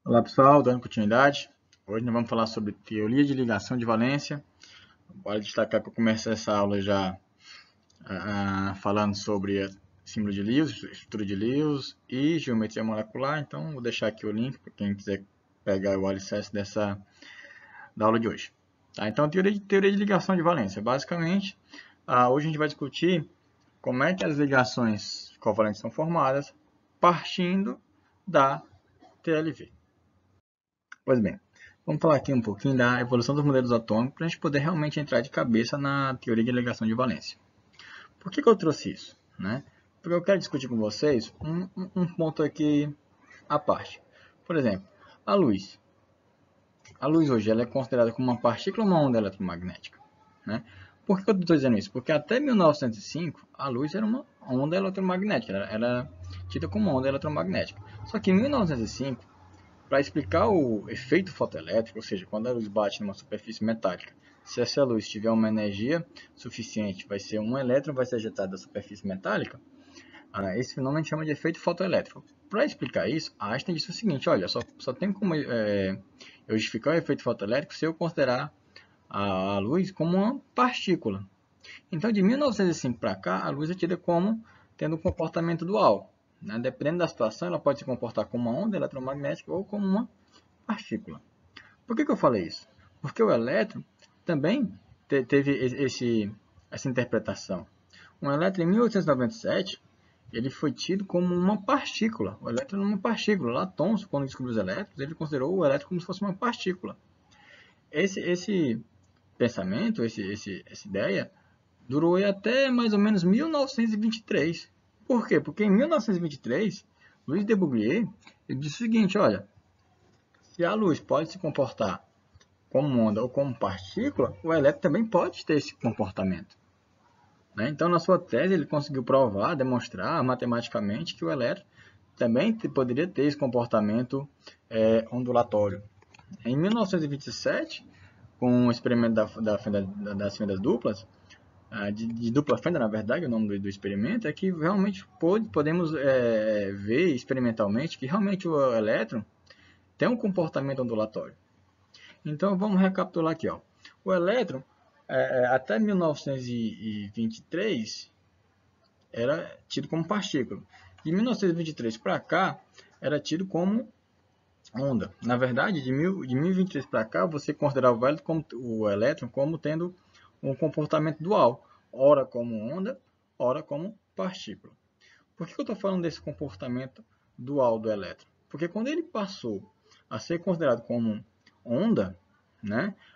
Olá pessoal, dando continuidade. Hoje nós vamos falar sobre teoria de ligação de valência. Vale destacar que eu comecei essa aula já falando sobre símbolo de Lewis, estrutura de Lewis e geometria molecular. Então vou deixar aqui o link para quem quiser pegar o alicerce da aula de hoje. Tá? Então teoria de ligação de valência. Basicamente, hoje a gente vai discutir como é que as ligações covalentes são formadas partindo da TLV. Pois bem, vamos falar aqui um pouquinho da evolução dos modelos atômicos para a gente poder realmente entrar de cabeça na teoria de ligação de valência. Por que eu trouxe isso? Porque eu quero discutir com vocês um ponto aqui à parte. Por exemplo, a luz. A luz hoje ela é considerada como uma partícula ou uma onda eletromagnética? Por que eu estou dizendo isso? Porque até 1905 a luz era uma onda eletromagnética, ela era tida como uma onda eletromagnética. Só que em 1905, para explicar o efeito fotoelétrico, ou seja, quando a luz bate numa superfície metálica, se essa luz tiver uma energia suficiente, vai ser um elétron vai ser ejetado da superfície metálica, esse fenômeno a gente chama de efeito fotoelétrico. Para explicar isso, Einstein disse o seguinte, olha, só tem como eu justificar o efeito fotoelétrico se eu considerar a luz como uma partícula. Então, de 1905 para cá, a luz é tida como tendo um comportamento dual. Dependendo da situação, ela pode se comportar como uma onda eletromagnética ou como uma partícula. Por que eu falei isso? Porque o elétron também teve essa interpretação. Um elétron, em 1897, ele foi tido como uma partícula. O elétron é uma partícula. Lá, Thomson, quando descobriu os elétrons, ele considerou o elétron como se fosse uma partícula. Esse pensamento, essa ideia, durou até mais ou menos 1923. Por quê? Porque em 1923, Louis de Broglie ele disse o seguinte, olha, se a luz pode se comportar como onda ou como partícula, o elétron também pode ter esse comportamento. Então, na sua tese, ele conseguiu provar, demonstrar matematicamente que o elétron também poderia ter esse comportamento ondulatório. Em 1927, com o experimento das fendas duplas, de dupla fenda, na verdade, o nome do experimento, é que realmente podemos ver experimentalmente que realmente o elétron tem um comportamento ondulatório. Então, vamos recapitular aqui. O elétron, até 1923, era tido como partícula. De 1923 para cá, era tido como onda. Na verdade, de 1023 para cá, você considerava o elétron como tendo um comportamento dual, ora como onda, ora como partícula. Por que eu estou falando desse comportamento dual do elétron? Porque quando ele passou a ser considerado como onda,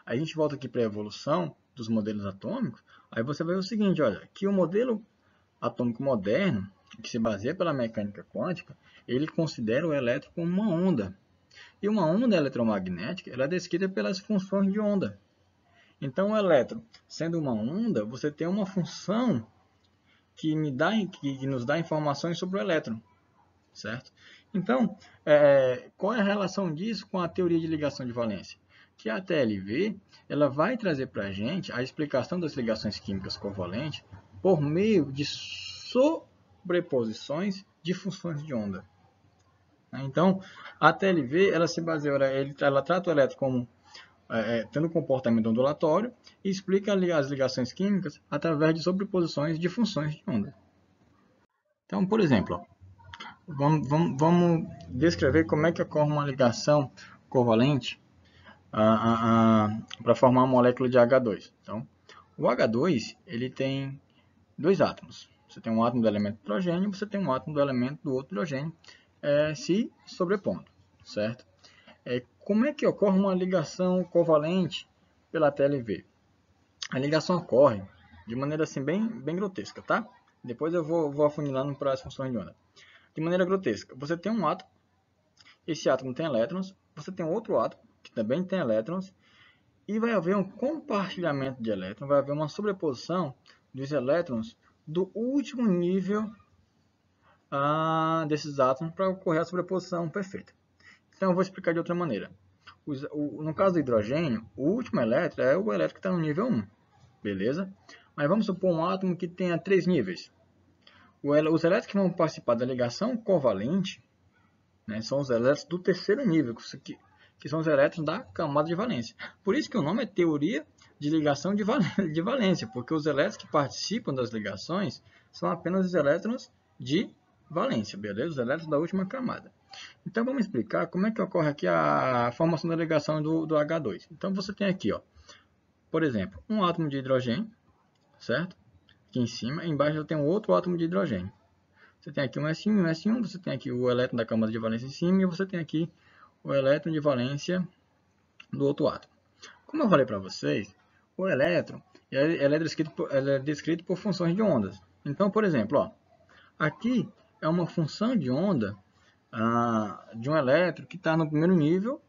a gente volta aqui para a evolução dos modelos atômicos, aí você vai ver o seguinte, olha, que o modelo atômico moderno, que se baseia pela mecânica quântica, ele considera o elétron como uma onda. E uma onda eletromagnética ela é descrita pelas funções de onda. Então, o elétron, sendo uma onda, você tem uma função que nos dá informações sobre o elétron, certo? Então, qual é a relação disso com a teoria de ligação de valência? Que a TLV ela vai trazer para a gente a explicação das ligações químicas covalentes por meio de sobreposições de funções de onda. Então, a TLV ela se baseia, ela trata o elétron como tendo um comportamento ondulatório e explica as ligações químicas através de sobreposições de funções de onda. Então, por exemplo, vamos descrever como é que ocorre uma ligação covalente para formar uma molécula de H2. Então, o H2 ele tem dois átomos. Você tem um átomo do elemento hidrogênio e você tem um átomo do elemento do outro hidrogênio se sobrepondo, certo? Como é que ocorre uma ligação covalente pela TLV? A ligação ocorre de maneira assim bem grotesca, tá? Depois eu vou afunilando para as funções de onda. De maneira grotesca, você tem um átomo, esse átomo tem elétrons, você tem outro átomo que também tem elétrons, e vai haver um compartilhamento de elétrons, vai haver uma sobreposição dos elétrons do último nível desses átomos para ocorrer a sobreposição perfeita. Então eu vou explicar de outra maneira. No caso do hidrogênio, o último elétron é o elétron que está no nível 1, beleza? Mas vamos supor um átomo que tenha 3 níveis. Os elétrons que vão participar da ligação covalente, né? São os elétrons do terceiro nível, que são os elétrons da camada de valência. Por isso que o nome é teoria de ligação de valência, porque os elétrons que participam das ligações são apenas os elétrons de valência, beleza? Os elétrons da última camada. Então, vamos explicar como é que ocorre aqui a formação da ligação do H2. Então, você tem aqui, ó, por exemplo, um átomo de hidrogênio, certo? Aqui em cima, embaixo eu tenho outro átomo de hidrogênio. Você tem aqui um S1 e um S1, você tem aqui o elétron da camada de valência em cima e você tem aqui o elétron de valência do outro átomo. Como eu falei para vocês, o elétron ele é descrito por funções de ondas. Então, por exemplo, ó, aqui é uma função de onda de um elétron que está no primeiro nível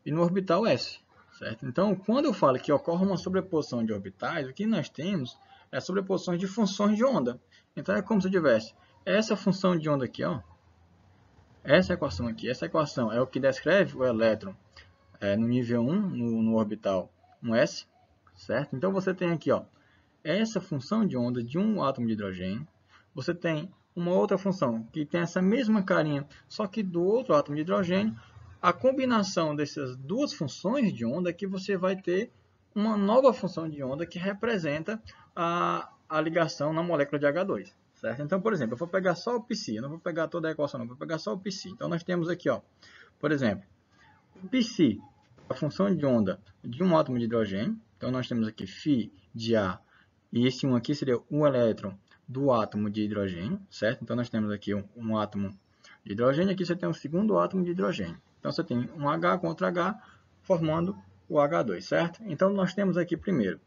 e no orbital S. Certo? Então, quando eu falo que ocorre uma sobreposição de orbitais, o que nós temos é sobreposições de funções de onda. Então, é como se eu tivesse essa função de onda aqui, ó, essa equação aqui. Essa equação é o que descreve o elétron no nível 1, no orbital 1s, certo? Então, você tem aqui, ó, essa função de onda de um átomo de hidrogênio. Você tem uma outra função que tem essa mesma carinha, só que do outro átomo de hidrogênio. A combinação dessas duas funções de onda que você vai ter uma nova função de onda que representa a ligação na molécula de H2. Certo? Então, por exemplo, eu vou pegar só o π, eu não vou pegar toda a equação, não, vou pegar só o π. Então, nós temos aqui, ó, por exemplo, o π, a função de onda de um átomo de hidrogênio. Então, nós temos aqui φ de A, e esse 1 aqui seria um elétron do átomo de hidrogênio, certo? Então, nós temos aqui um átomo de hidrogênio, aqui você tem um segundo átomo de hidrogênio. Então, você tem um H contra H, formando o H2, certo? Então, nós temos aqui primeiro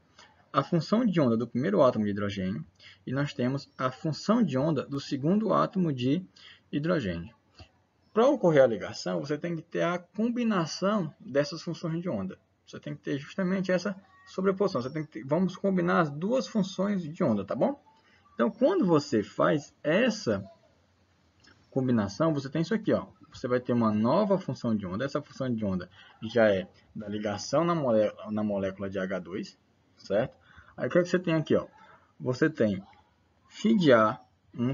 a função de onda do primeiro átomo de hidrogênio e nós temos a função de onda do segundo átomo de hidrogênio. Para ocorrer a ligação, você tem que ter a combinação dessas funções de onda. Você tem que ter justamente essa sobreposição. Você tem que ter, vamos combinar as duas funções de onda, tá bom? Então, quando você faz essa combinação, você tem isso aqui, ó. Você vai ter uma nova função de onda. Essa função de onda já é da ligação na molécula de H2, certo? Aí o que é que você tem aqui, ó? Você tem φ de A,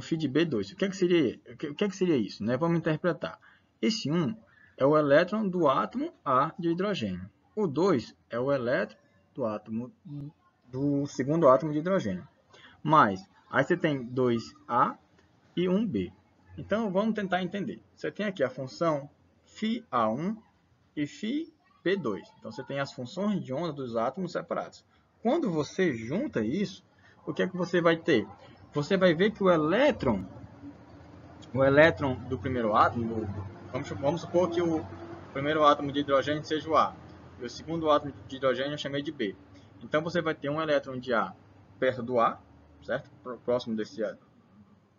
φ de B2. O que é que seria isso, né? Vamos interpretar. Esse 1 é o elétron do átomo A de hidrogênio. O 2 é o elétron do segundo átomo de hidrogênio. Mas, aí você tem 2A e 1B. Então, vamos tentar entender. Você tem aqui a função φA1 e φB2. Então, você tem as funções de onda dos átomos separados. Quando você junta isso, o que é que você vai ter? Você vai ver que o elétron do primeiro átomo, vamos supor que o primeiro átomo de hidrogênio seja o A, e o segundo átomo de hidrogênio eu chamei de B. Então, você vai ter um elétron de A perto do A, certo? Próximo desse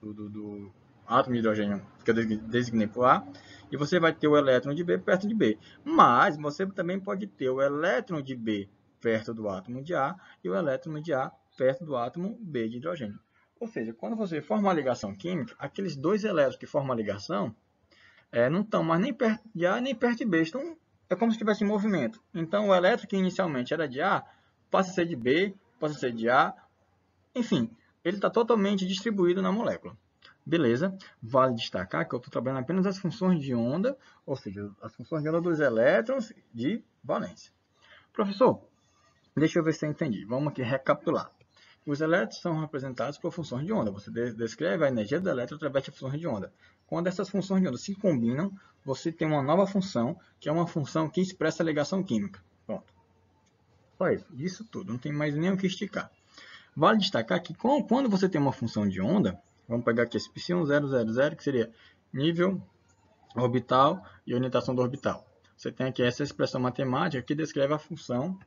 do átomo de hidrogênio que eu designei por A, e você vai ter o elétron de B perto de B. Mas você também pode ter o elétron de B perto do átomo de A e o elétron de A perto do átomo B de hidrogênio. Ou seja, quando você forma uma ligação química, aqueles dois elétrons que formam a ligação não estão mais nem perto de A nem perto de B. Então, é como se estivesse em movimento. Então, o elétron que inicialmente era de A passa a ser de B, passa a ser de A. Enfim, ele está totalmente distribuído na molécula. Beleza? Vale destacar que eu estou trabalhando apenas as funções de onda, ou seja, as funções de onda dos elétrons de valência. Professor, deixa eu ver se eu entendi. Vamos aqui recapitular. Os elétrons são representados por funções de onda. Você descreve a energia do elétron através de funções de onda. Quando essas funções de onda se combinam, você tem uma nova função, que é uma função que expressa a ligação química. Pronto. Só isso. Disso tudo. Não tem mais nem o que esticar. Vale destacar que quando você tem uma função de onda, vamos pegar aqui esse π1, 0, 0, 0, que seria nível orbital e orientação do orbital. Você tem aqui essa expressão matemática que descreve a função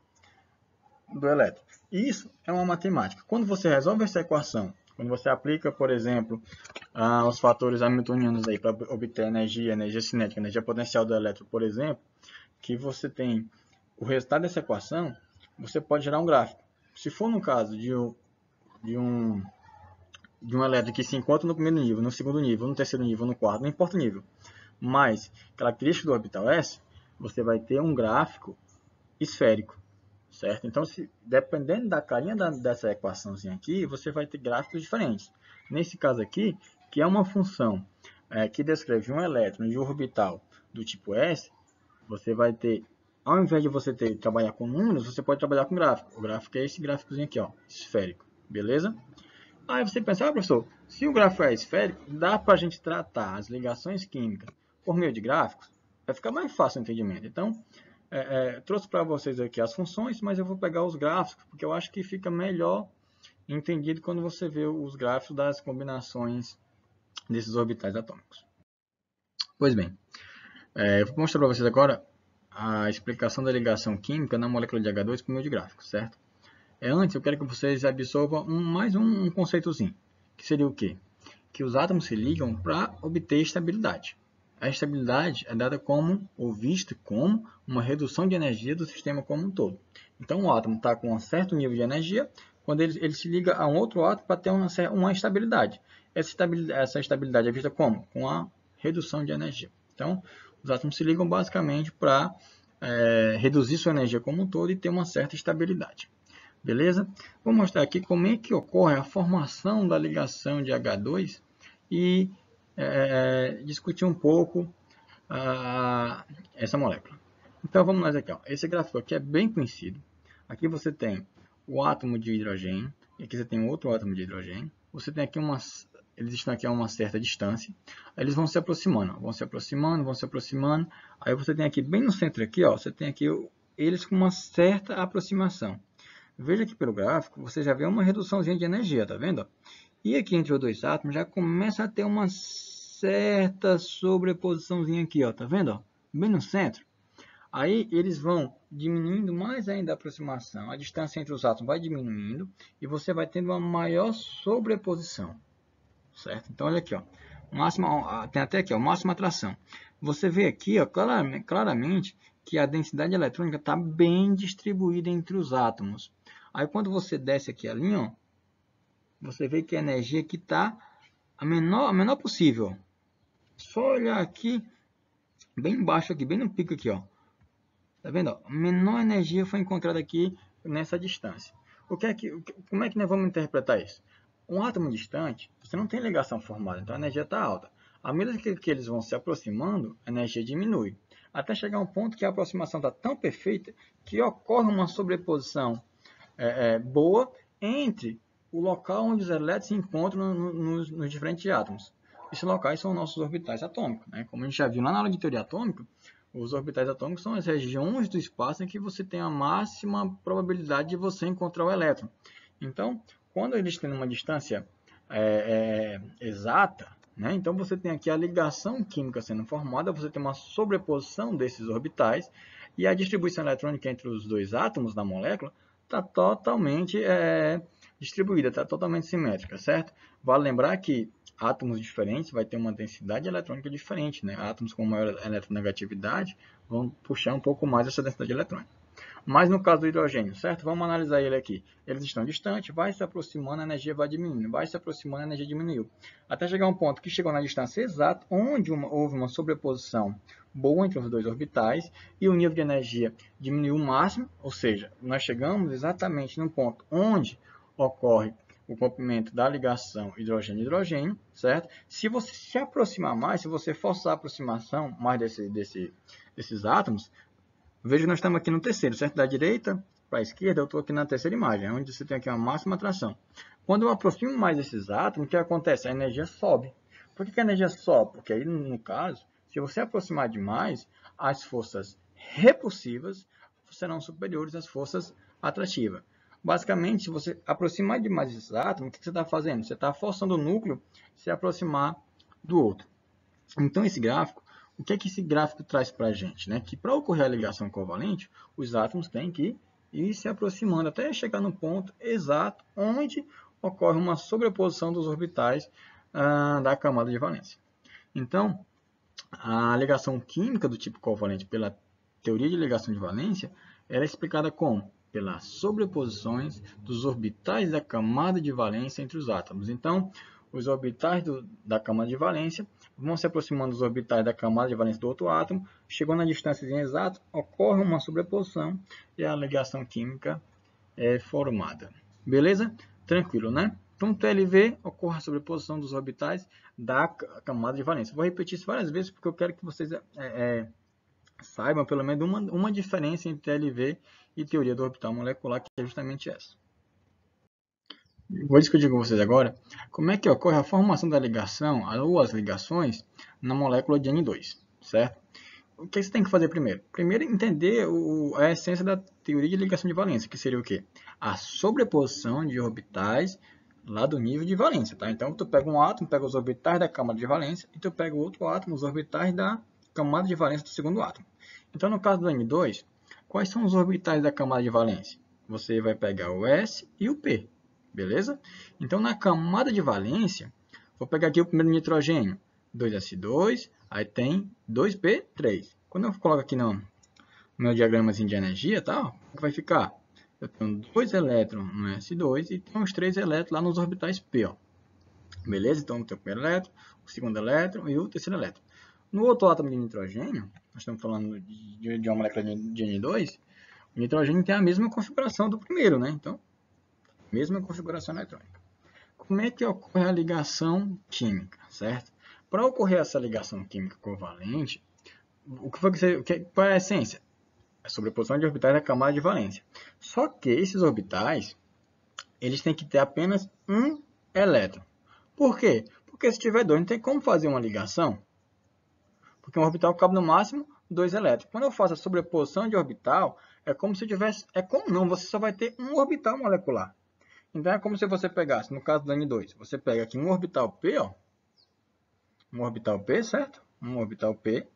do elétron. Isso é uma matemática. Quando você resolve essa equação, quando você aplica, por exemplo, os fatores hamiltonianos aí para obter energia cinética, energia potencial do elétron, por exemplo, que você tem o resultado dessa equação, você pode gerar um gráfico. Se for no caso de um elétron que se encontra no primeiro nível, no segundo nível, no terceiro nível, no quarto, não importa o nível, mas característica do orbital S, você vai ter um gráfico esférico, certo? Então, dependendo da carinha dessa equaçãozinha aqui, você vai ter gráficos diferentes. Nesse caso aqui, que é uma função que descreve um elétron de orbital do tipo S, você vai ter, ao invés de você trabalhar com números, você pode trabalhar com gráfico. O gráfico é esse gráficozinho aqui, ó, esférico, beleza? Aí você pensa, professor, se o gráfico é esférico, dá para a gente tratar as ligações químicas por meio de gráficos? Vai ficar mais fácil o entendimento. Então, trouxe para vocês aqui as funções, mas eu vou pegar os gráficos, porque eu acho que fica melhor entendido quando você vê os gráficos das combinações desses orbitais atômicos. Pois bem, eu vou mostrar para vocês agora a explicação da ligação química na molécula de H2 por meio de gráficos, certo? Antes, eu quero que vocês absorvam mais um conceitozinho, que seria o quê? Que os átomos se ligam para obter estabilidade. A estabilidade é dada como, ou vista como, uma redução de energia do sistema como um todo. Então, o átomo está com um certo nível de energia, quando ele se liga a um outro átomo para ter uma estabilidade. Essa estabilidade é vista como? Com a redução de energia. Então, os átomos se ligam basicamente para reduzir sua energia como um todo e ter uma certa estabilidade. Beleza? Vou mostrar aqui como é que ocorre a formação da ligação de H2 e discutir um pouco essa molécula. Então vamos nós aqui. Ó. Esse gráfico aqui é bem conhecido. Aqui você tem o átomo de hidrogênio e aqui você tem outro átomo de hidrogênio. Você tem aqui eles estão aqui a uma certa distância. Aí eles vão se aproximando, vão se aproximando. Aí você tem aqui bem no centro aqui, ó, você tem aqui eles com uma certa aproximação. Veja aqui pelo gráfico, você já vê uma reduçãozinha de energia, tá vendo? E aqui entre os dois átomos já começa a ter uma certa sobreposiçãozinha aqui, ó, tá vendo? Bem no centro. Aí eles vão diminuindo mais ainda a aproximação, a distância entre os átomos vai diminuindo e você vai tendo uma maior sobreposição, certo? Então olha aqui, ó, tem até aqui, ó, máxima atração. Você vê aqui, ó, claramente que a densidade eletrônica está bem distribuída entre os átomos. Aí quando você desce aqui a linha, ó, você vê que a energia aqui está a menor possível. Só olhar aqui, bem embaixo aqui, bem no pico aqui, ó. Tá vendo? Ó? A menor energia foi encontrada aqui nessa distância. Como é que nós vamos interpretar isso? Um átomo distante, você não tem ligação formada, então a energia está alta. À medida que eles vão se aproximando, a energia diminui. Até chegar a um ponto que a aproximação está tão perfeita que ocorre uma sobreposição boa entre o local onde os elétrons se encontram nos diferentes átomos. Esses locais são nossos orbitais atômicos. Né? Como a gente já viu lá na aula de teoria atômica, os orbitais atômicos são as regiões do espaço em que você tem a máxima probabilidade de você encontrar o elétron. Então, quando eles têm uma distância exata, né? Então você tem aqui a ligação química sendo formada, você tem uma sobreposição desses orbitais e a distribuição eletrônica entre os dois átomos da molécula está totalmente distribuída, está totalmente simétrica, certo? Vale lembrar que átomos diferentes vai ter uma densidade eletrônica diferente, né? Átomos com maior eletronegatividade vão puxar um pouco mais essa densidade eletrônica. Mas no caso do hidrogênio, certo? Vamos analisar ele aqui. Eles estão distantes, vai se aproximando, a energia vai diminuindo, vai se aproximando, a energia diminuiu. Até chegar a um ponto que chegou na distância exata, onde houve uma sobreposição boa entre os dois orbitais e o nível de energia diminuiu o máximo, ou seja, nós chegamos exatamente no ponto onde ocorre o comprimento da ligação hidrogênio-hidrogênio, certo? Se você se aproximar mais, se você forçar a aproximação mais desses átomos, veja que nós estamos aqui no terceiro, certo? Da direita para a esquerda, eu estou aqui na terceira imagem, onde você tem aqui uma máxima atração. Quando eu aproximo mais desses átomos, o que acontece? A energia sobe. Por que a energia sobe? Porque aí, no caso, se você aproximar demais, as forças repulsivas serão superiores às forças atrativas. Basicamente, se você aproximar demais desses átomos, o que você está fazendo? Você está forçando o núcleo a se aproximar do outro. Então, esse gráfico, o que esse gráfico traz para a gente? Né? Que para ocorrer a ligação covalente, os átomos têm que ir se aproximando até chegar no ponto exato onde ocorre uma sobreposição dos orbitais da camada de valência. Então, a ligação química do tipo covalente pela teoria de ligação de valência ela é explicada como? Pelas sobreposições dos orbitais da camada de valência entre os átomos. Então, os orbitais da camada de valência vão se aproximando dos orbitais da camada de valência do outro átomo, chegou na distância exata, ocorre uma sobreposição e a ligação química é formada. Beleza? Tranquilo, né? Para um TLV, ocorre a sobreposição dos orbitais da camada de valência. Vou repetir isso várias vezes porque eu quero que vocês saibam pelo menos uma diferença entre TLV e teoria do orbital molecular, que é justamente essa. Vou discutir com vocês agora como é que ocorre a formação da ligação ou as ligações na molécula de N2, certo? O que você tem que fazer primeiro? Primeiro, entender a essência da teoria de ligação de valência, que seria o quê? A sobreposição de orbitais lá do nível de valência, tá? Então, tu pega um átomo, pega os orbitais da camada de valência, e tu pega o outro átomo, os orbitais da camada de valência do segundo átomo. Então, no caso do N2, quais são os orbitais da camada de valência? Você vai pegar o S e o P, beleza? Então, na camada de valência, vou pegar aqui o primeiro nitrogênio, 2S2, aí tem 2P3. Quando eu coloco aqui no meu diagrama de energia, tá? O que vai ficar? Eu tenho 2 elétrons no S2 e tenho os 3 elétrons lá nos orbitais P, ó. Beleza? Então, eu tenho o primeiro elétron, o segundo elétron e o terceiro elétron. No outro átomo de nitrogênio, nós estamos falando de uma molécula de N2, o nitrogênio tem a mesma configuração do primeiro, né? Então, mesma configuração eletrônica. Como é que ocorre a ligação química, certo? Para ocorrer essa ligação química covalente, qual é a essência? A sobreposição de orbitais da camada de valência. Só que esses orbitais, eles têm que ter apenas um elétron. Por quê? Porque se tiver dois, não tem como fazer uma ligação. Porque um orbital cabe no máximo 2 elétrons. Quando eu faço a sobreposição de orbital, é como se tivesse... É como não, você só vai ter um orbital molecular. Então é como se você pegasse, no caso do N2, você pega aqui um orbital P, ó. Um orbital P, certo? Um orbital P.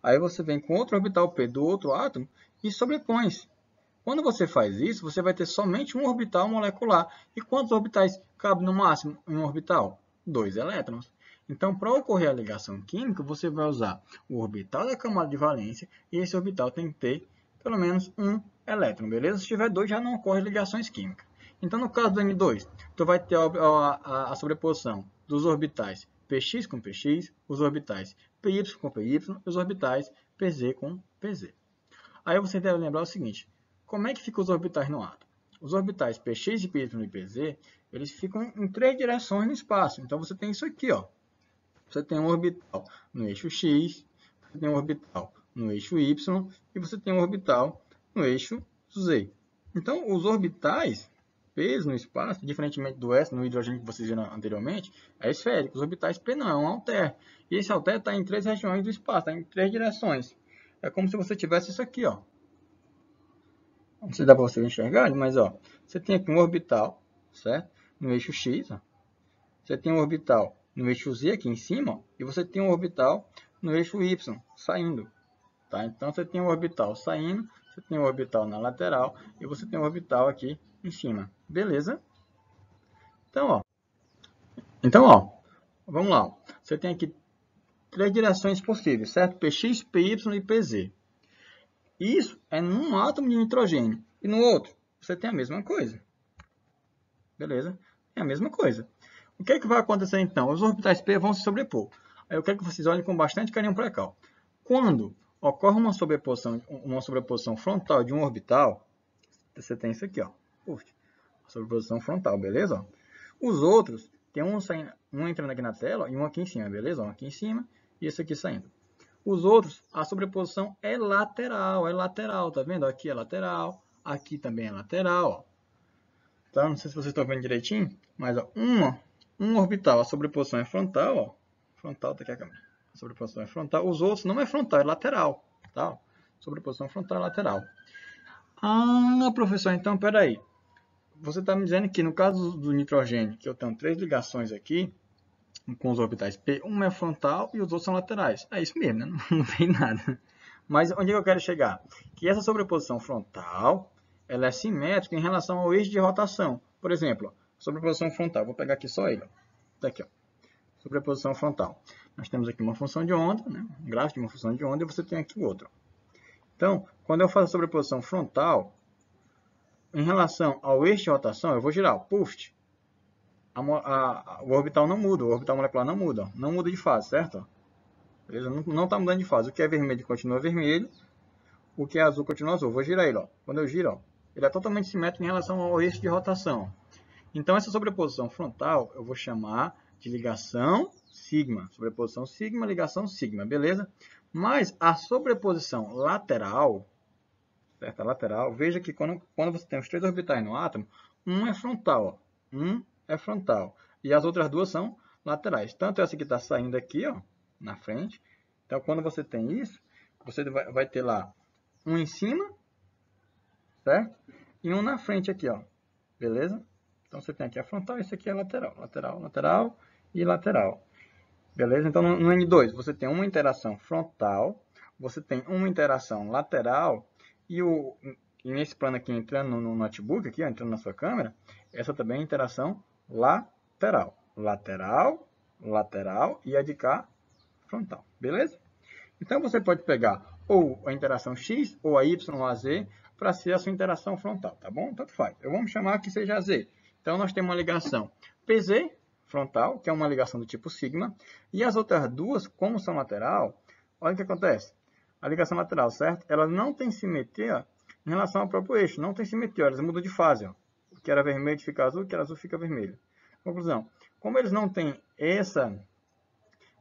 Aí você vem com outro orbital P do outro átomo e sobrepõe. Quando você faz isso, você vai ter somente um orbital molecular. E quantos orbitais cabem no máximo em um orbital? 2 elétrons. Então, para ocorrer a ligação química, você vai usar o orbital da camada de valência e esse orbital tem que ter pelo menos um elétron, beleza? Se tiver 2, já não ocorre ligações químicas. Então, no caso do N2, tu vai ter a sobreposição dos orbitais Px com Px, os orbitais Py com Py e os orbitais Pz com Pz. Aí você deve lembrar o seguinte, como é que ficam os orbitais no átomo? Os orbitais Px, Py e Pz, eles ficam em 3 direções no espaço. Então você tem isso aqui, ó. Você tem um orbital no eixo X, você tem um orbital no eixo Y e você tem um orbital no eixo Z. Então os orbitais P no espaço, diferentemente do S, no hidrogênio que vocês viram anteriormente, é esférico. Os orbitais P não, é um alter. E esse alter está em 3 regiões do espaço, está em 3 direções. É como se você tivesse isso aqui, ó. Não sei se dá para você enxergar, mas ó, você tem aqui um orbital, certo? No eixo X, ó. Você tem um orbital no eixo Z aqui em cima, ó, e você tem um orbital no eixo Y, saindo. Tá? Então você tem um orbital saindo, você tem um orbital na lateral e você tem um orbital aqui em cima. Beleza? Então, ó, vamos lá. Você tem aqui 3 direções possíveis, certo? Px, Py e Pz. Isso é num átomo de nitrogênio. E no outro, você tem a mesma coisa. Beleza? É a mesma coisa. O que é que vai acontecer então? Os orbitais P vão se sobrepor. Aí eu quero que vocês olhem com bastante carinho para cá. Quando ocorre uma sobreposição frontal de um orbital, você tem isso aqui, ó. Sobreposição frontal, beleza? Os outros, tem um entrando aqui na tela e um aqui em cima, beleza? Um aqui em cima e esse aqui saindo. Os outros, a sobreposição é lateral, tá vendo? Aqui é lateral, aqui também é lateral, ó. Tá? Não sei se vocês estão vendo direitinho, mas ó, um orbital, a sobreposição é frontal, ó. Frontal, tá aqui a câmera. A sobreposição é frontal, os outros não é frontal, é lateral, tá? Sobreposição frontal é lateral. Ah, professor, então peraí. Você está me dizendo que no caso do nitrogênio, que eu tenho 3 ligações aqui, com os orbitais P, um é frontal e os outros são laterais. É isso mesmo, né? Não tem nada. Mas onde eu quero chegar? Que essa sobreposição frontal, ela é simétrica em relação ao eixo de rotação. Por exemplo, sobreposição frontal, vou pegar aqui só ele. Tá aqui, ó. Sobreposição frontal. Nós temos aqui uma função de onda, né? Um gráfico de uma função de onda, e você tem aqui o outro. Então, quando eu faço a sobreposição frontal, em relação ao eixo de rotação, eu vou girar, puff, o orbital não muda, o orbital molecular não muda, ó, não muda de fase, certo? Beleza? Não está mudando de fase, o que é vermelho continua vermelho, o que é azul continua azul. Vou girar ele, ó. Quando eu giro, ó, ele é totalmente simétrico em relação ao eixo de rotação. Então, essa sobreposição frontal eu vou chamar de ligação sigma. Sobreposição sigma, ligação sigma, beleza? Mas a sobreposição lateral, certo? A lateral, veja que quando você tem os três orbitais no átomo, um é frontal, ó. Um é frontal. E as outras duas são laterais. Tanto essa que está saindo aqui, ó, na frente. Então, quando você tem isso, você vai ter lá um em cima, certo? E um na frente aqui, ó. Beleza? Então, você tem aqui a frontal e esse aqui é a lateral. Lateral, lateral e lateral. Beleza? Então, no N2, você tem uma interação frontal, você tem uma interação lateral, e nesse plano aqui, entrando no notebook, aqui, ó, entrando na sua câmera, essa também é interação lateral. Lateral, lateral e a de cá, frontal. Beleza? Então, você pode pegar ou a interação X, ou a Y, ou a Z, para ser a sua interação frontal, tá bom? Tanto faz. Vamos chamar que seja a Z. Então, nós temos uma ligação PZ, frontal, que é uma ligação do tipo sigma, e as outras duas, como são lateral, olha o que acontece. A ligação lateral, certo? Ela não tem simetria em relação ao próprio eixo, não tem simetria, elas mudam de fase, ó. O que era vermelho fica azul, o que era azul fica vermelho. Conclusão, como eles não têm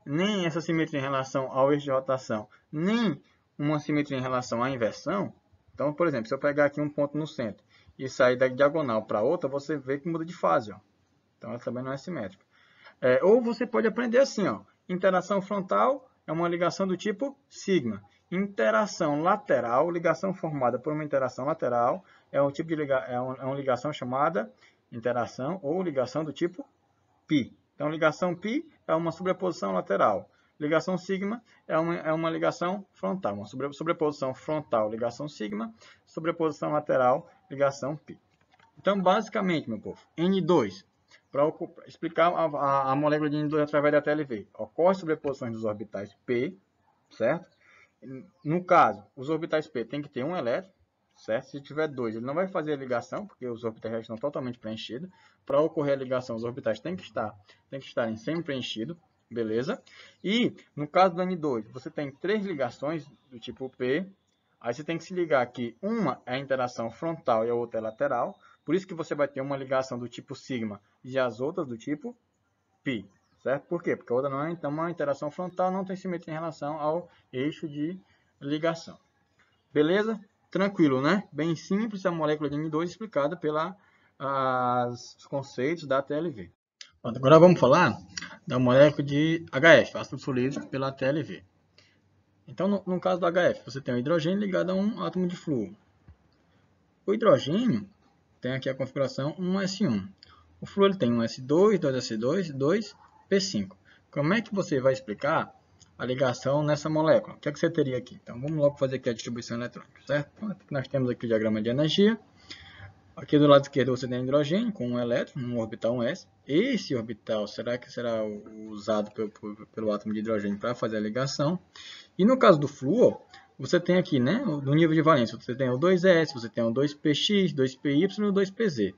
nem essa simetria em relação ao eixo de rotação, nem uma simetria em relação à inversão, então, por exemplo, se eu pegar aqui um ponto no centro e sair da diagonal para outra, você vê que muda de fase, ó. Então, ela também não é simétrica. Ou você pode aprender assim, ó. Interação frontal é uma ligação do tipo sigma. Interação lateral, ligação formada por uma interação lateral, é um tipo de uma ligação chamada interação ou ligação do tipo π. Então, ligação π é uma sobreposição lateral. Ligação sigma é uma ligação frontal. Uma sobreposição frontal, ligação sigma. Sobreposição lateral, ligação π. Então, basicamente, meu povo, N2, para explicar a molécula de N2 através da TLV, ocorre sobreposições dos orbitais P, certo? No caso, os orbitais P tem que ter um elétron, certo? Se tiver dois, ele não vai fazer a ligação, porque os orbitais já estão totalmente preenchidos. Para ocorrer a ligação, os orbitais têm que estarem sempre preenchidos, beleza? E, no caso do N2, você tem três ligações do tipo P. Aí você tem que se ligar que uma é a interação frontal e a outra é lateral. Por isso que você vai ter uma ligação do tipo sigma e as outras do tipo π, certo? Por quê? Porque a outra não é então uma interação frontal, não tem simetria em relação ao eixo de ligação. Beleza? Tranquilo, né? Bem simples a molécula de N2 explicada pelos conceitos da TLV. Agora vamos falar da molécula de HF, ácido fluorídrico pela TLV. Então, no caso do HF, você tem o hidrogênio ligado a um átomo de flúor. O hidrogênio tem aqui a configuração 1s1. O flúor tem 1s2, 2s2, 2p5. Como é que você vai explicar a ligação nessa molécula? O que é que você teria aqui? Então, vamos logo fazer aqui a distribuição eletrônica, certo? Então, nós temos aqui o diagrama de energia. Aqui do lado esquerdo você tem hidrogênio com um elétron, um orbital 1s. Esse orbital será usado pelo átomo de hidrogênio para fazer a ligação. E no caso do flúor, você tem aqui, né, no nível de valência, você tem o 2s, você tem o 2px, 2py e o 2pz.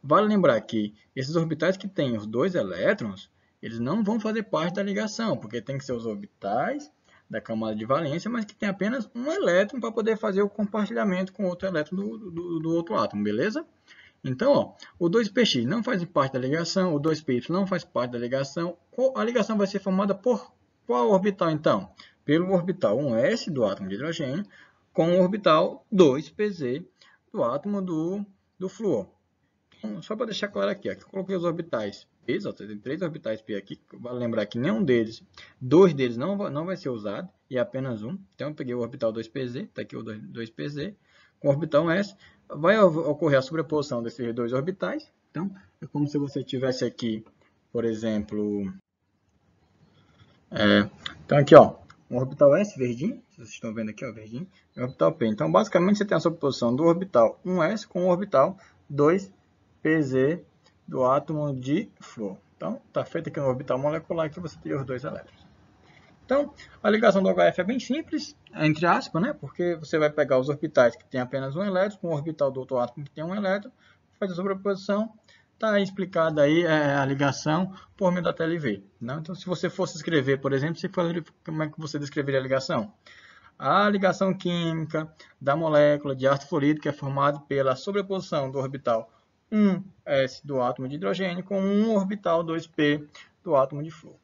Vale lembrar que esses orbitais que têm os dois elétrons, eles não vão fazer parte da ligação, porque tem que ser os orbitais da camada de valência, mas que tem apenas um elétron para poder fazer o compartilhamento com outro elétron do outro átomo, beleza? Então, ó, o 2px não faz parte da ligação, o 2py não faz parte da ligação. A ligação vai ser formada por qual orbital, então? Pelo orbital 1s do átomo de hidrogênio com o orbital 2pz do átomo do flúor. Então, só para deixar claro aqui, ó, que eu coloquei os orbitais P, ó, tem três orbitais P aqui, vale lembrar que nenhum deles, dois deles não vai ser usado, e apenas um. Então, eu peguei o orbital 2pz, está aqui o 2pz, com o orbital 1s, vai ocorrer a sobreposição desses dois orbitais. Então, é como se você tivesse aqui, por exemplo, então aqui, ó, um orbital S verdinho, vocês estão vendo aqui, ó, verdinho, e o orbital P. Então, basicamente, você tem a sobreposição do orbital 1s com o orbital 2pz do átomo de flúor. Então, está feito aqui no orbital molecular que você tem os dois elétrons. Então, a ligação do HF é bem simples, entre aspas, né? Porque você vai pegar os orbitais que tem apenas um elétron, com o orbital do outro átomo que tem um elétron, faz a sobreposição, está explicada aí a ligação por meio da TLV. Né? Então, se você fosse escrever, por exemplo, como é que você descreveria a ligação? A ligação química da molécula de ácido fluorídrico é formada pela sobreposição do orbital um S do átomo de hidrogênio com um orbital 2p do átomo de flúor.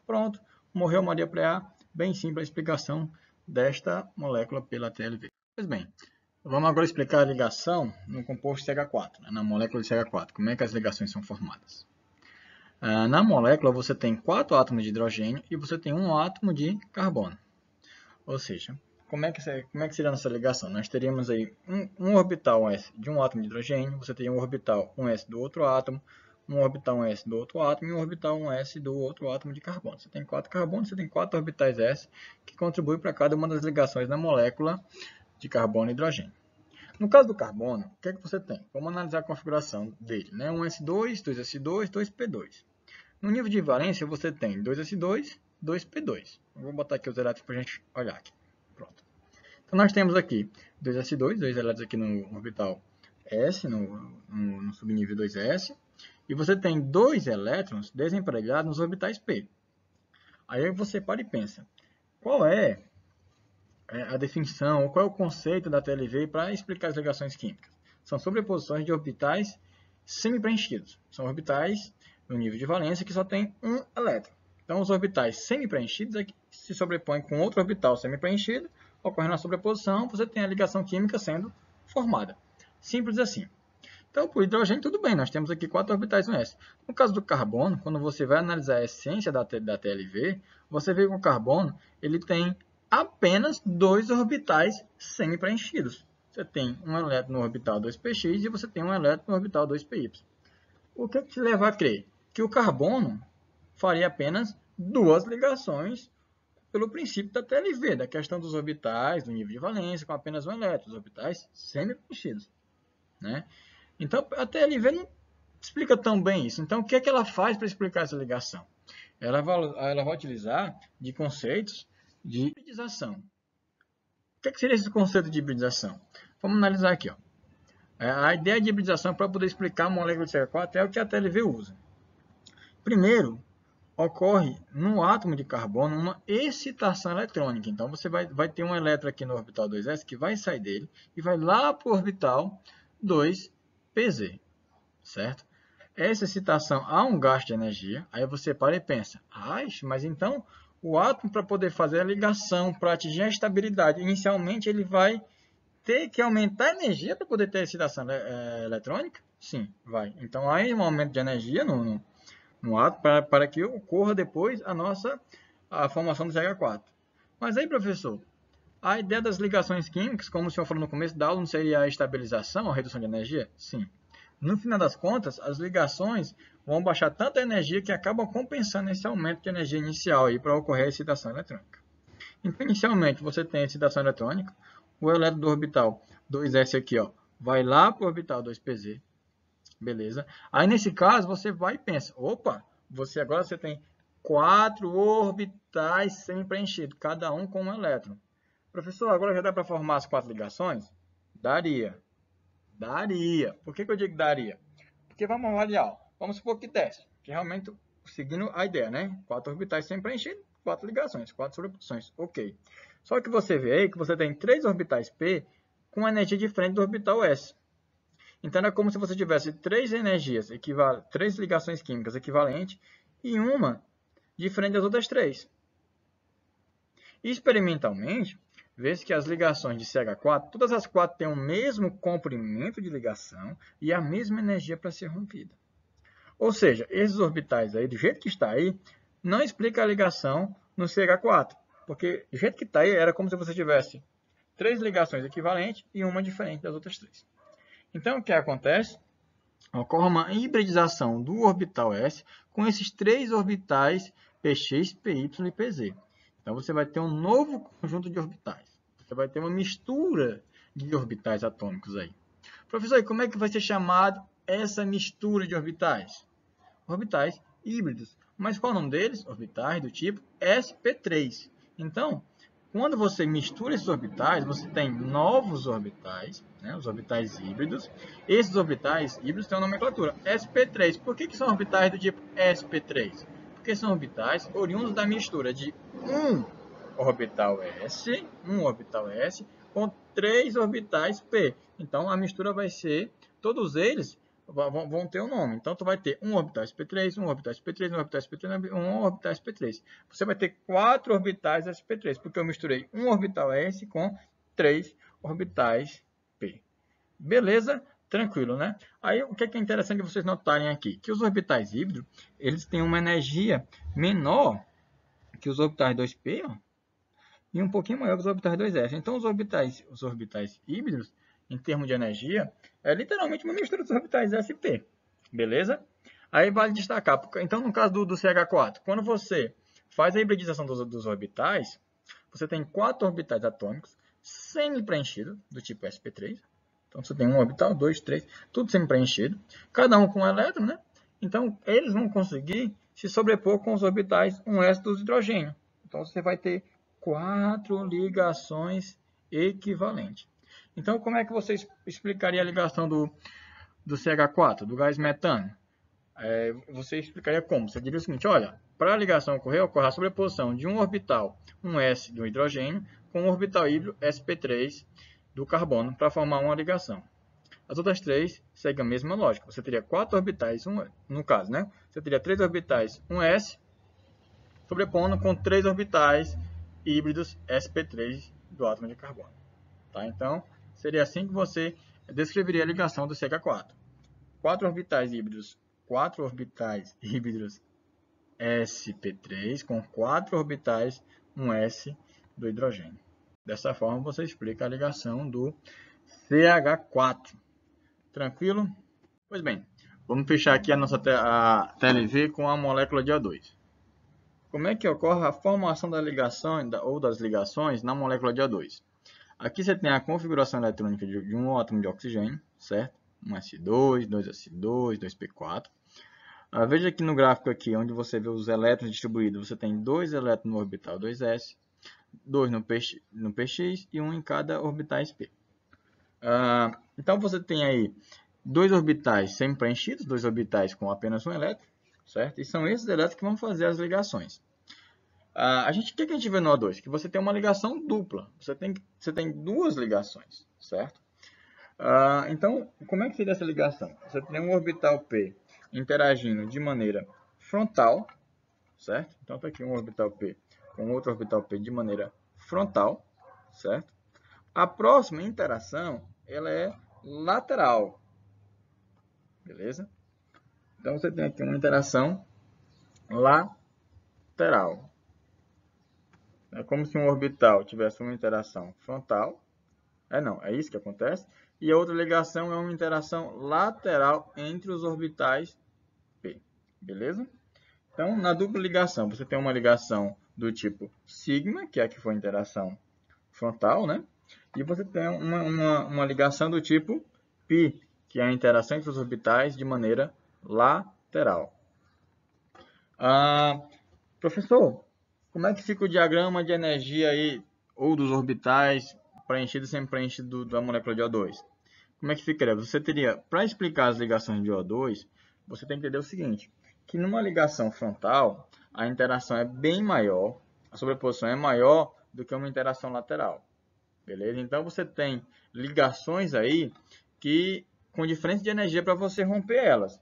Pronto, morreu Maria Preá. Bem simples a explicação desta molécula pela TLV. Pois bem, vamos agora explicar a ligação no composto CH4, né, na molécula de CH4. Como é que as ligações são formadas? Na molécula você tem 4 átomos de hidrogênio e você tem um átomo de carbono. Ou seja, como é que seria a nossa ligação? Nós teríamos aí um orbital S de um átomo de hidrogênio, você teria um orbital 1s do outro átomo, um orbital 1s do outro átomo e um orbital 1s do outro átomo de carbono. Você tem 4 carbonos, você tem 4 orbitais S que contribuem para cada uma das ligações na molécula de carbono e hidrogênio. No caso do carbono, o que é que você tem? Vamos analisar a configuração dele, né? 1s2, 2s2, 2p2. No nível de valência, você tem 2s2, 2p2. Eu vou botar aqui os elétrons para a gente olhar aqui. Pronto. Então, nós temos aqui 2s2, 2 elétrons aqui no orbital S, no subnível 2s. E você tem 2 elétrons desempregados nos orbitais p. Aí você para e pensa, qual é a definição, ou qual é o conceito da TLV para explicar as ligações químicas? São sobreposições de orbitais semi-preenchidos. São orbitais no nível de valência que só tem um elétron. Então, os orbitais semi-preenchidos é que se sobrepõem com outro orbital semi-preenchido, ocorrendo a sobreposição, você tem a ligação química sendo formada. Simples assim. Então, para o hidrogênio, tudo bem, nós temos aqui 4 orbitais no S. No caso do carbono, quando você vai analisar a essência da TLV, você vê que o carbono ele tem apenas 2 orbitais semi-preenchidos. Você tem um elétron no orbital 2px e você tem um elétron no orbital 2py. O que te leva a crer? Que o carbono faria apenas 2 ligações pelo princípio da TLV, da questão dos orbitais, do nível de valência, com apenas um elétron, os orbitais semi-preenchidos, né? Então, a TLV não explica tão bem isso. Então, o que é que ela faz para explicar essa ligação? Ela vai utilizar de conceitos de hibridização. O que é que seria esse conceito de hibridização? Vamos analisar aqui. Ó. A ideia de hibridização para poder explicar a molécula de CH4 é o que a TLV usa. Primeiro, ocorre no átomo de carbono uma excitação eletrônica. Então, você vai ter um elétron aqui no orbital 2s que vai sair dele e vai lá para o orbital 2pz, certo? Essa excitação há um gasto de energia, aí você para e pensa, mas então o átomo para poder fazer a ligação, para atingir a estabilidade, inicialmente ele vai ter que aumentar a energia para poder ter a excitação eletrônica? Sim, vai. Então há um aumento de energia no átomo para que ocorra depois a formação do CH4. Mas aí, professor, a ideia das ligações químicas, como o senhor falou no começo da aula, não seria a estabilização, a redução de energia? Sim. No final das contas, as ligações vão baixar tanta energia que acabam compensando esse aumento de energia inicial para ocorrer a excitação eletrônica. Então, inicialmente, você tem a excitação eletrônica, o elétron do orbital 2s aqui, ó, vai lá para o orbital 2pz, beleza? Aí, nesse caso, você vai e pensa, opa, agora você tem 4 orbitais semi-preenchidos, cada um com um elétron. Professor, agora já dá para formar as 4 ligações? Daria. Daria. Por que eu digo daria? Porque vamos avaliar. Ó. Vamos supor que desce. Que realmente, seguindo a ideia, né? 4 orbitais sempre preenchidos, 4 ligações, 4 sobreposições. Ok. Só que você vê aí que você tem 3 orbitais P com energia diferente do orbital S. Então, é como se você tivesse 3 energias, 3 ligações químicas equivalentes e uma diferente das outras 3. Experimentalmente, vê-se que as ligações de CH4, todas as 4 têm o mesmo comprimento de ligação e a mesma energia para ser rompida. Ou seja, esses orbitais aí, do jeito que está aí, não explica a ligação no CH4. Porque do jeito que está aí, era como se você tivesse 3 ligações equivalentes e uma diferente das outras 3. Então, o que acontece? Ocorre uma hibridização do orbital S com esses 3 orbitais Px, Py e Pz. Então, você vai ter um novo conjunto de orbitais. Você vai ter uma mistura de orbitais atômicos aí. Professor, e como é que vai ser chamado essa mistura de orbitais? Orbitais híbridos. Mas qual é o nome deles? Orbitais do tipo sp3. Então, quando você mistura esses orbitais, você tem novos orbitais, né, os orbitais híbridos. Esses orbitais híbridos têm uma nomenclatura, sp3. Por que são orbitais do tipo sp3? Porque são orbitais oriundos da mistura de um orbital S com 3 orbitais P. Então, a mistura vai ser, todos eles vão ter um nome. Então, tu vai ter um orbital sp3, um orbital sp3, um orbital sp3, um orbital sp3. Você vai ter 4 orbitais sp3, porque eu misturei um orbital s com 3 orbitais p. Beleza? Tranquilo, né? Aí, o que é interessante vocês notarem aqui? Que os orbitais híbridos, eles têm uma energia menor que os orbitais 2p, ó, e um pouquinho maior que os orbitais 2s. Então, os orbitais híbridos, em termos de energia, é literalmente uma mistura dos orbitais sp. Beleza? Aí vale destacar, então no caso do CH4, quando você faz a hibridização dos orbitais, você tem 4 orbitais atômicos semi-preenchidos, do tipo sp3. Então você tem um orbital, 2, 3, tudo semi-preenchido, cada um com um elétron, né? Então eles vão conseguir se sobrepor com os orbitais 1s do hidrogênio. Então você vai ter 4 ligações equivalentes. Então como é que você explicaria a ligação do CH4, do gás metano? Você explicaria como? Você diria o seguinte, olha, para a ligação ocorrer, ocorre a sobreposição de um orbital, um s do hidrogênio, com um orbital híbrido sp3 do carbono, para formar uma ligação. As outras três seguem a mesma lógica. Você teria 4 orbitais, no caso, né? Você teria 3 orbitais, um s, sobrepondo com 3 orbitais híbridos sp3 do átomo de carbono. Tá? Então, seria assim que você descreveria a ligação do CH4. 4 orbitais híbridos sp3 com 4 orbitais 1s do hidrogênio. Dessa forma, você explica a ligação do CH4. Tranquilo? Pois bem, vamos fechar aqui a nossa TLV com a molécula de O2. Como é que ocorre a formação da ligação ou das ligações na molécula de O2? Aqui você tem a configuração eletrônica de um átomo de oxigênio, certo? 1s2, 2s2, 2p4. Veja aqui no gráfico aqui, onde você vê os elétrons distribuídos, você tem 2 elétrons no orbital 2s, 2 no px e 1 em cada orbital sp. Então você tem aí 2 orbitais semi-preenchidos, 2 orbitais com apenas um elétron, certo? E são esses elétrons que vão fazer as ligações. O que a gente vê no O2? Que você tem uma ligação dupla, você tem 2 ligações, certo? Então, como é que seria essa ligação? Você tem um orbital P interagindo de maneira frontal, certo? Então, está aqui um orbital P com outro orbital P de maneira frontal, certo? A próxima interação, ela é lateral, beleza? Então, você tem aqui uma interação lateral. É como se um orbital tivesse uma interação frontal. É isso que acontece. E a outra ligação é uma interação lateral entre os orbitais P, beleza? Então, na dupla ligação, você tem uma ligação do tipo sigma, que é a que foi a interação frontal, né? E você tem uma ligação do tipo π, que é a interação entre os orbitais de maneira lateral. Professor, como é que fica o diagrama de energia aí, ou dos orbitais preenchido e semi-preenchido da molécula de O2? Como é que ficaria? Você teria, para explicar as ligações de O2, você tem que entender o seguinte, que numa ligação frontal, a interação é bem maior, a sobreposição é maior do que uma interação lateral. Beleza? Então, você tem ligações aí que com diferença de energia para você romper elas.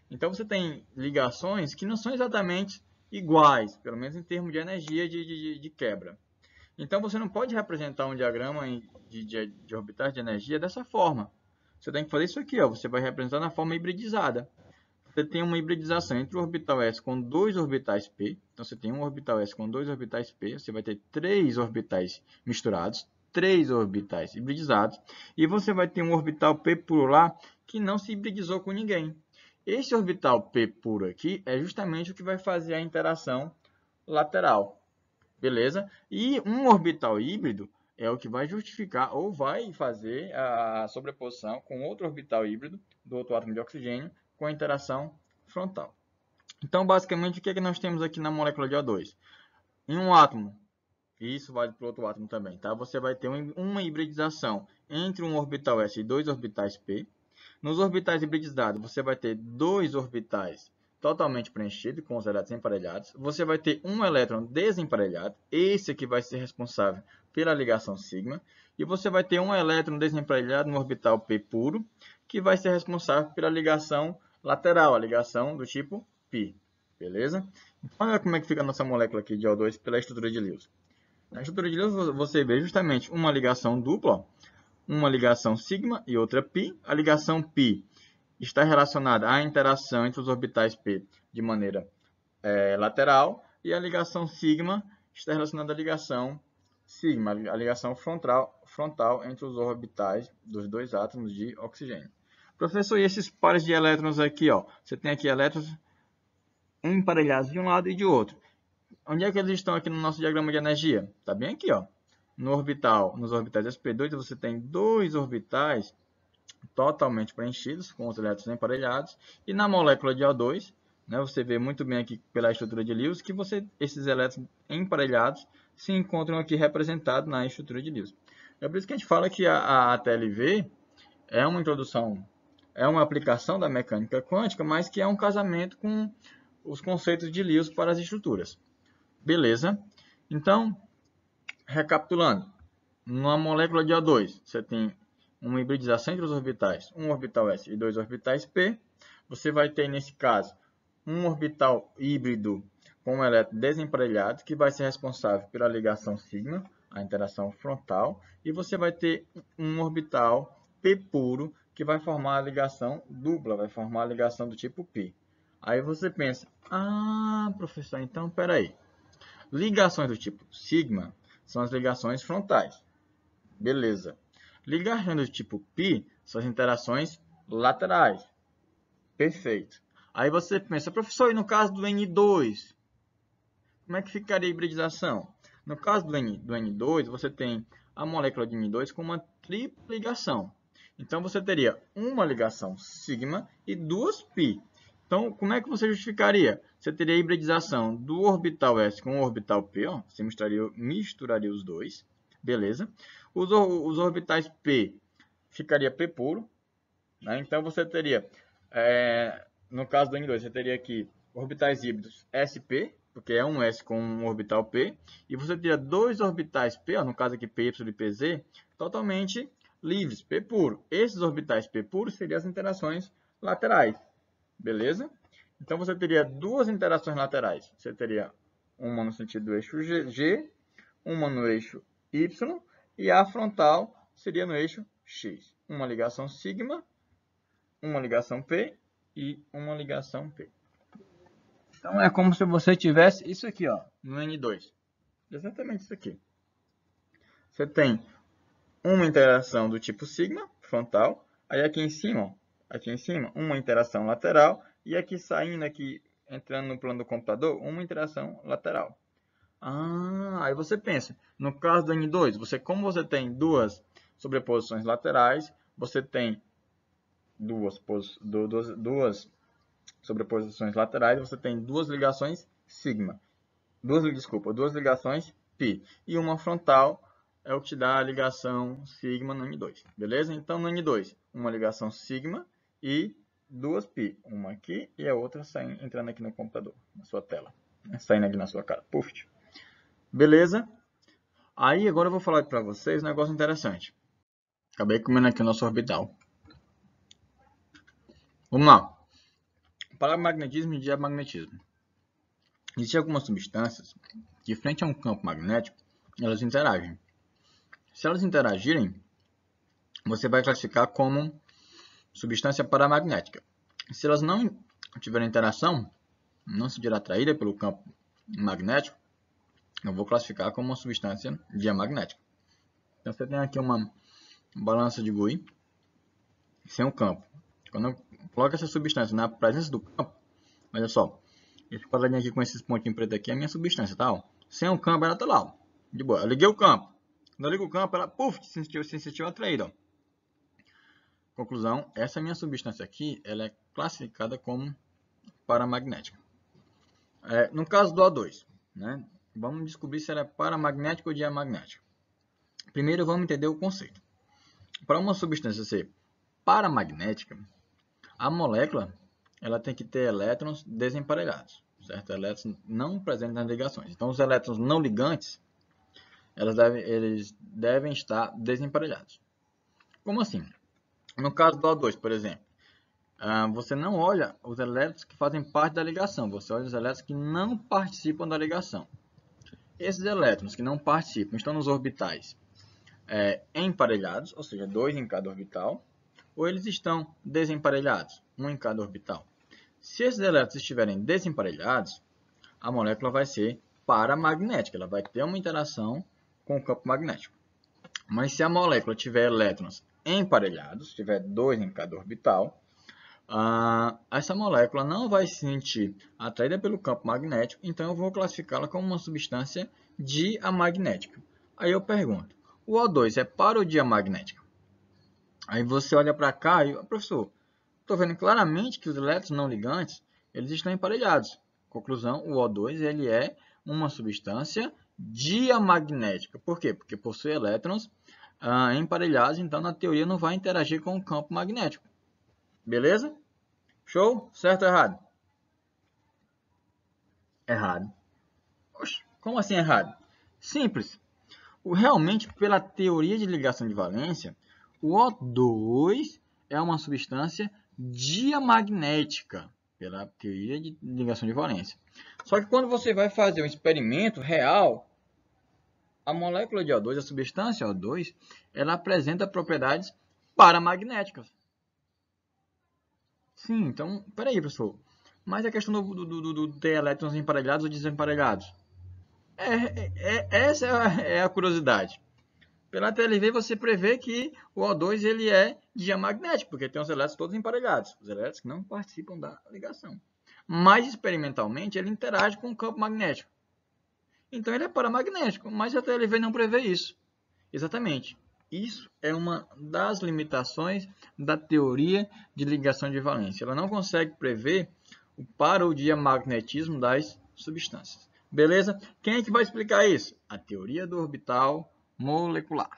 Então, você tem ligações que não são exatamente iguais, pelo menos em termos de energia de quebra. Então, você não pode representar um diagrama de orbitais de energia dessa forma. Você tem que fazer isso aqui, ó. Você vai representar na forma hibridizada. Você tem uma hibridização entre o orbital s com 2 orbitais p. Então, você tem um orbital s com 2 orbitais p. Você vai ter 3 orbitais misturados, 3 orbitais hibridizados. E você vai ter um orbital p puro lá que não se hibridizou com ninguém. Esse orbital p puro aqui é justamente o que vai fazer a interação lateral. Beleza? E um orbital híbrido é o que vai justificar ou vai fazer a sobreposição com outro orbital híbrido do outro átomo de oxigênio com a interação frontal. Então, basicamente, o que é que nós temos aqui na molécula de O2? Em um átomo, e isso vale para o outro átomo também, tá? Você vai ter uma hibridização entre um orbital s e 2 orbitais p. Nos orbitais hibridizados, você vai ter 2 orbitais totalmente preenchidos, com os elétrons emparelhados. Você vai ter um elétron desemparelhado, esse aqui vai ser responsável pela ligação sigma. E você vai ter um elétron desemparelhado no orbital P puro, que vai ser responsável pela ligação lateral, a ligação do tipo π. Beleza? Então, olha como é que fica a nossa molécula aqui de O2 pela estrutura de Lewis. Na estrutura de Lewis, você vê justamente uma ligação dupla, ó, uma ligação sigma e outra π. A ligação π está relacionada à interação entre os orbitais P de maneira lateral, e a ligação sigma está relacionada à ligação sigma, a ligação frontal entre os orbitais dos dois átomos de oxigênio. Professor, e esses pares de elétrons aqui, ó? Você tem aqui elétrons emparelhados de um lado e de outro. Onde é que eles estão aqui no nosso diagrama de energia? Está bem aqui, ó. No orbital, nos orbitais sp2, você tem dois orbitais totalmente preenchidos com os elétrons emparelhados. E na molécula de O2, né, você vê muito bem aqui pela estrutura de Lewis que esses elétrons emparelhados se encontram aqui representados na estrutura de Lewis. É por isso que a gente fala que a TLV é uma introdução, é uma aplicação da mecânica quântica, mas que é um casamento com os conceitos de Lewis para as estruturas. Beleza? Então, recapitulando, numa molécula de O2, você tem uma hibridização entre os orbitais, um orbital S e dois orbitais P. Você vai ter, nesse caso, um orbital híbrido com um elétron desemparelhado, que vai ser responsável pela ligação sigma, a interação frontal, e você vai ter um orbital P puro, que vai formar a ligação dupla, vai formar a ligação do tipo π. Aí você pensa, professor, então, peraí. Ligações do tipo sigma são as ligações frontais. Beleza. Ligações do tipo π são as interações laterais. Perfeito. Aí você pensa, professor, e no caso do N2, como é que ficaria a hibridização? No caso do N2, você tem a molécula de N2 com uma tripla ligação. Então, você teria uma ligação sigma e duas π. Então, como é que você justificaria? Você teria a hibridização do orbital S com o orbital P. Ó, você misturaria os dois. Beleza? Os orbitais P ficaria P puro. Né? Então, você teria, no caso do N2, você teria aqui orbitais híbridos SP, porque é um S com um orbital P. E você teria dois orbitais P, ó, no caso aqui PY e PZ, totalmente livres, P puro. Esses orbitais P puros seriam as interações laterais. Beleza? Então, você teria duas interações laterais. Você teria uma no sentido do eixo G, uma no eixo Y, e a frontal seria no eixo X. Uma ligação sigma, uma ligação P e uma ligação P. Então, é como se você tivesse isso aqui, ó, no N2. Exatamente isso aqui. Você tem uma interação do tipo sigma, frontal. Aí aqui em cima, uma interação lateral. E aqui saindo, entrando no plano do computador, uma interação lateral. Aí você pensa, no caso do N2, como você tem duas sobreposições laterais, você tem duas sobreposições laterais, você tem duas ligações sigma. Duas ligações π. E uma frontal é o que te dá a ligação sigma no N2. Beleza? Então, no N2, uma ligação sigma e duas π. Uma aqui e a outra entrando aqui no computador, na sua tela. Saindo aqui na sua cara. Puf. Beleza? Aí, agora eu vou falar para vocês um negócio interessante. Acabei comendo aqui o nosso orbital. Vamos lá. Paramagnetismo e diamagnetismo. Existem algumas substâncias que, frente a um campo magnético, elas interagem. Se elas interagirem, você vai classificar como substância paramagnética. Se elas não tiverem interação, não se dirá atraída pelo campo magnético, eu vou classificar como uma substância diamagnética. Então, você tem aqui uma balança de Gouy sem o campo. Quando eu coloco essa substância na presença do campo, olha só, esse quadradinho aqui com esses pontinhos pretos aqui é a minha substância, tá? Ó. Sem o campo, ela tá lá, ó. De boa. Eu liguei o campo. Quando eu ligo o campo, ela, se sentiu atraída, ó. Conclusão, essa minha substância aqui, ela é classificada como paramagnética. No caso do O2, né? Vamos descobrir se ela é paramagnética ou diamagnética. Primeiro, vamos entender o conceito. Para uma substância ser paramagnética, a molécula ela tem que ter elétrons desemparelhados, certo? Elétrons não presentes nas ligações. Então, os elétrons não ligantes, eles devem estar desemparelhados. Como assim? No caso do O2, por exemplo, você não olha os elétrons que fazem parte da ligação, você olha os elétrons que não participam da ligação. Esses elétrons que não participam estão nos orbitais emparelhados, ou seja, 2 em cada orbital, ou eles estão desemparelhados, 1 em cada orbital. Se esses elétrons estiverem desemparelhados, a molécula vai ser paramagnética, ela vai ter uma interação com o campo magnético. Mas se a molécula tiver elétrons emparelhados, tiver 2 em cada orbital, essa molécula não vai se sentir atraída pelo campo magnético, então eu vou classificá-la como uma substância diamagnética. Aí eu pergunto, o O2 é para ou diamagnética? Aí você olha para cá e, professor, estou vendo claramente que os elétrons não ligantes eles estão emparelhados. Conclusão, o O2 ele é uma substância diamagnética. Por quê? Porque possui elétrons emparelhados, então na teoria não vai interagir com o campo magnético. Beleza? Show? Certo ou errado? Errado. Oxe, como assim errado? Simples. Realmente, pela teoria de ligação de valência, o O2 é uma substância diamagnética, pela teoria de ligação de valência. Só que quando você vai fazer um experimento real, a molécula de O2, a substância O2, ela apresenta propriedades paramagnéticas. Sim, então, peraí, professor. Mas a questão do ter elétrons emparelhados ou desemparelhados? Essa é a curiosidade. Pela TLV, você prevê que o O2 ele é diamagnético, porque tem os elétrons todos emparelhados, os elétrons que não participam da ligação. Mas, experimentalmente, ele interage com o campo magnético. Então, ele é paramagnético, mas a TLV não prevê isso. Exatamente. Isso é uma das limitações da teoria de ligação de valência. Ela não consegue prever o para ou diamagnetismo das substâncias. Beleza? Quem é que vai explicar isso? A teoria do orbital molecular.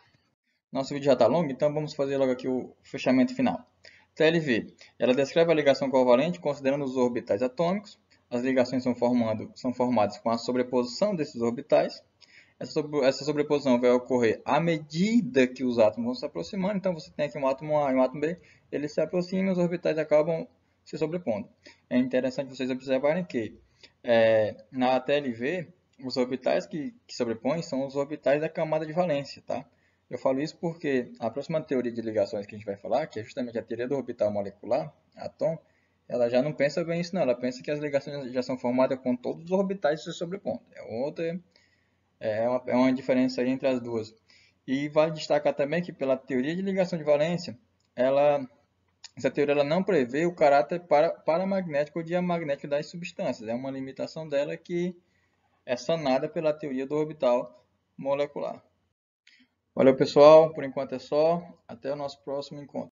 Nosso vídeo já está longo, então vamos fazer logo aqui o fechamento final. TLV, ela descreve a ligação covalente considerando os orbitais atômicos. As ligações são formadas com a sobreposição desses orbitais. Essa sobreposição vai ocorrer à medida que os átomos vão se aproximando. Então, você tem aqui um átomo A e um átomo B, eles se aproximam e os orbitais acabam se sobrepondo. É interessante vocês observarem que na TLV, os orbitais que sobrepõem são os orbitais da camada de valência, tá? Eu falo isso porque a próxima teoria de ligações que a gente vai falar, que é justamente a teoria do orbital molecular, ATOM, ela já não pensa bem isso não, ela pensa que as ligações já são formadas com todos os orbitais se sobrepondo. É uma diferença aí entre as duas. E vale destacar também que pela teoria de ligação de valência, essa teoria ela não prevê o caráter paramagnético ou diamagnético das substâncias. É uma limitação dela que é sanada pela teoria do orbital molecular. Valeu, pessoal. Por enquanto é só. Até o nosso próximo encontro.